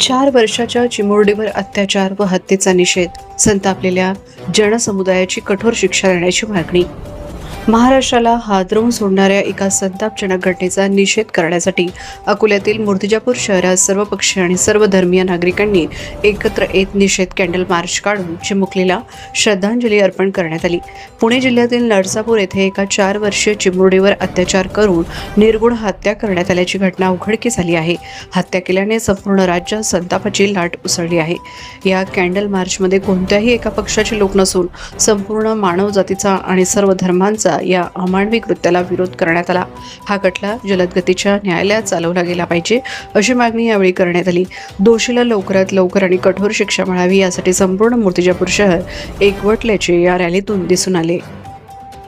4 वर्षाच्या चिमुरडीवर अत्याचार व हत्येचा निषेध, संतापलेल्या जनसमुदायाची कठोर शिक्षा देण्याची मागणी. महाराष्ट्राला हादरवून सोडणाऱ्या एका संतापजनक घटनेचा निषेध करण्यासाठी अकोल्यातील मूर्तिजापूर शहरात सर्वपक्षीय आणि सर्व धर्मीय नागरिकांनी एकत्र येत निषेध कॅन्डल मार्च काढून चिमुकलीला श्रद्धांजली अर्पण करण्यात आली. पुणे जिल्ह्यातील नरसापूर येथे एका 4 वर्षीय चिमुरडीवर अत्याचार करून निर्गुण हत्या करण्यात आल्याची घटना उघडकीस आली आहे. हत्या केल्याने संपूर्ण राज्यात संतापाची लाट उसळली आहे. या कॅन्डल मार्चमध्ये कोणत्याही एका पक्षाचे लोक नसून संपूर्ण मानवजातीचा आणि सर्व धर्मांचा या अमानवी कृत्याला विरोध करण्यात आला. हा खटला जलद गतीच्या न्यायालयात चालवला गेला पाहिजे अशी मागणी यावेळी करण्यात आली. दोषीला लवकरात लवकर आणि कठोर शिक्षा मिळावी यासाठी संपूर्ण मूर्तिजापूर शहर एकवटल्याचे या रॅलीतून दिसून आले.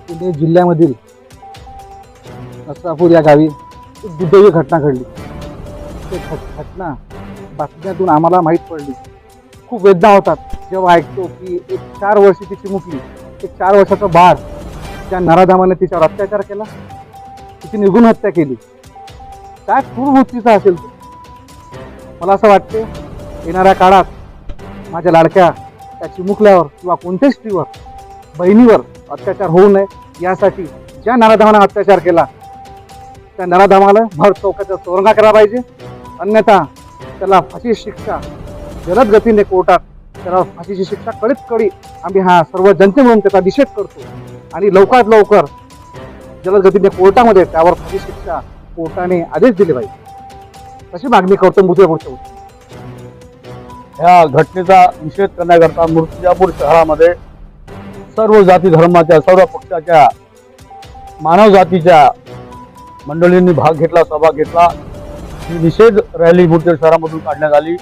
पुणे जिल्ह्यामधील नरसापूर या गावी एक दुर्दैवी घटना घडली. ते घटना बातम्यातून आम्हाला माहीत पडली. खूप वेदना होतात जेव्हा ऐकतो की एक 4 वर्षाची चिमुकली, एक 4 वर्षाचा बाळ, त्या नराधामाने तिच्यावर अत्याचार केला, तिची निर्गुण हत्या केली. काय क्रूर वृत्तीचा असेल तो. मला असं वाटते येणाऱ्या काळात माझ्या लाडक्या त्या चिमुकल्यावर किंवा कोणत्याही स्त्रीवर, बहिणीवर अत्याचार होऊ नये यासाठी ज्या नराधामाने अत्याचार केला त्या नराधामाला भर चौकाचा चौरंगा करायला पाहिजे. अन्यथा त्याला फाशी शिक्षा जलद गतीने कोर्टात त्याला फाशीची शिक्षा कळीत कळी आम्ही हा सर्व जनते म्हणून त्याचा निषेध करतो आणि लवकरात लवकर जलद गतीने कोर्टामध्ये त्यावर फाशी शिक्षा कोर्टाने आदेश दिले पाहिजे अशी मागणी करतो. मूर्तिजापूरच्या ह्या घटनेचा निषेध करण्याकरता मूर्तिजापूर शहरामध्ये सर्व जाती धर्माच्या, सर्व पक्षाच्या, मानव जातीच्या मंडळींनी भाग घेतला, सहभाग घेतला. ही निषेध रॅली मूर्तिजापूर शहरामधून काढण्यात आली.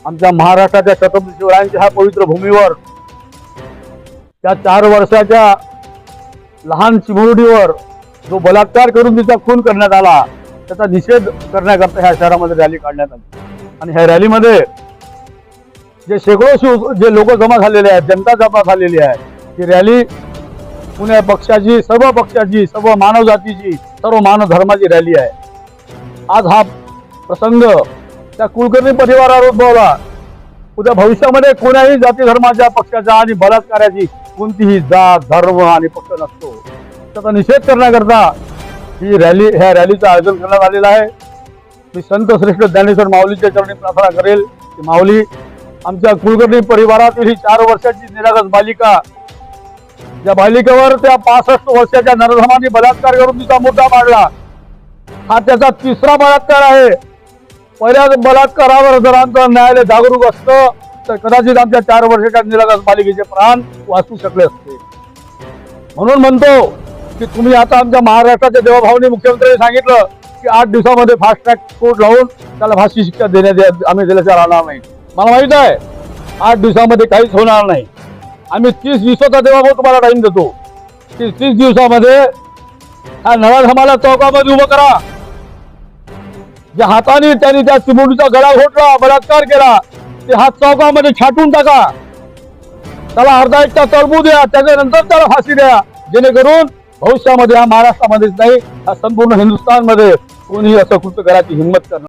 आमच्या महाराष्ट्राच्या छत्रपती शिवरायांच्या ह्या पवित्र भूमीवर त्या 4 वर्षाच्या लहान चिमुरडीवर जो बलात्कार करून तिचा खून करण्यात आला त्याचा निषेध करण्याकरता ह्या शहरामध्ये रॅली काढण्यात आली. आणि ह्या रॅलीमध्ये जे शेकडो जे लोक जमा झालेले आहेत, जनता जमा झालेली आहे, ही रॅली पुणे पक्षाची, सर्व पक्षाची, सर्व मानव जातीची, सर्व मानव धर्माची रॅली आहे. आज हा प्रसंग त्या कुलकर्णी परिवारावर उद्भवला. उद्या भविष्यामध्ये कोण्याही जाती धर्माच्या, पक्षाच्या आणि बलात्काराची कोणतीही जात, धर्म आणि पक्ष नसतो. त्याचा निषेध करण्याकरता ह्या रॅलीचं आयोजन करण्यात आलेलं आहे. मी संत श्रेष्ठ ज्ञानेश्वर माऊलीच्या चरणी प्रार्थना करेल की माऊली, आमच्या कुलकर्णी परिवारातील ही 4 वर्षाची निरागस बालिका, या बालिकेवर त्या 65 वर्षाच्या नरधमाने बलात्कार करून तिचा मुद्दा मांडला. हा त्याचा 3रा बलात्कार आहे. पहिल्या बलात्कारावर जर आमचं न्यायालय जागरूक असतं तर कदाचित आमच्या 4 वर्षाच्या निरागस बालिकेचे प्राण वाचू शकले असते. म्हणून म्हणतो की तुम्ही आता आमच्या महाराष्ट्राच्या देवाभाऊनी मुख्यमंत्र्यांनी सांगितलं की 8 दिवसामध्ये फास्ट ट्रॅक कोर्ट लावून त्याला फाशी शिक्षा देण्यात आम्ही दिल्याच्या राहणार नाही. मला माहित आहे 8 दिवसामध्ये काहीच होणार नाही. आम्ही 30 दिवसाचा देवाभाऊ तुम्हाला टाइम देतो. 30 दिवसामध्ये हा नराधमाला चौकामध्ये उभं करा. ज्या हाताने त्यांनी त्या चिमुरडीचा गळा घोटला, बलात्कार केला, ते हात चौकामध्ये छाटून टाका. त्याला अर्धा 1 तास तळबू द्या, त्याच्यानंतर त्याला फाशी द्या, जेणेकरून भविष्यामध्ये हा महाराष्ट्रामध्येच नाही, हा संपूर्ण हिंदुस्थानमध्ये कोणीही असं कृत्य करायची हिंमत करणार.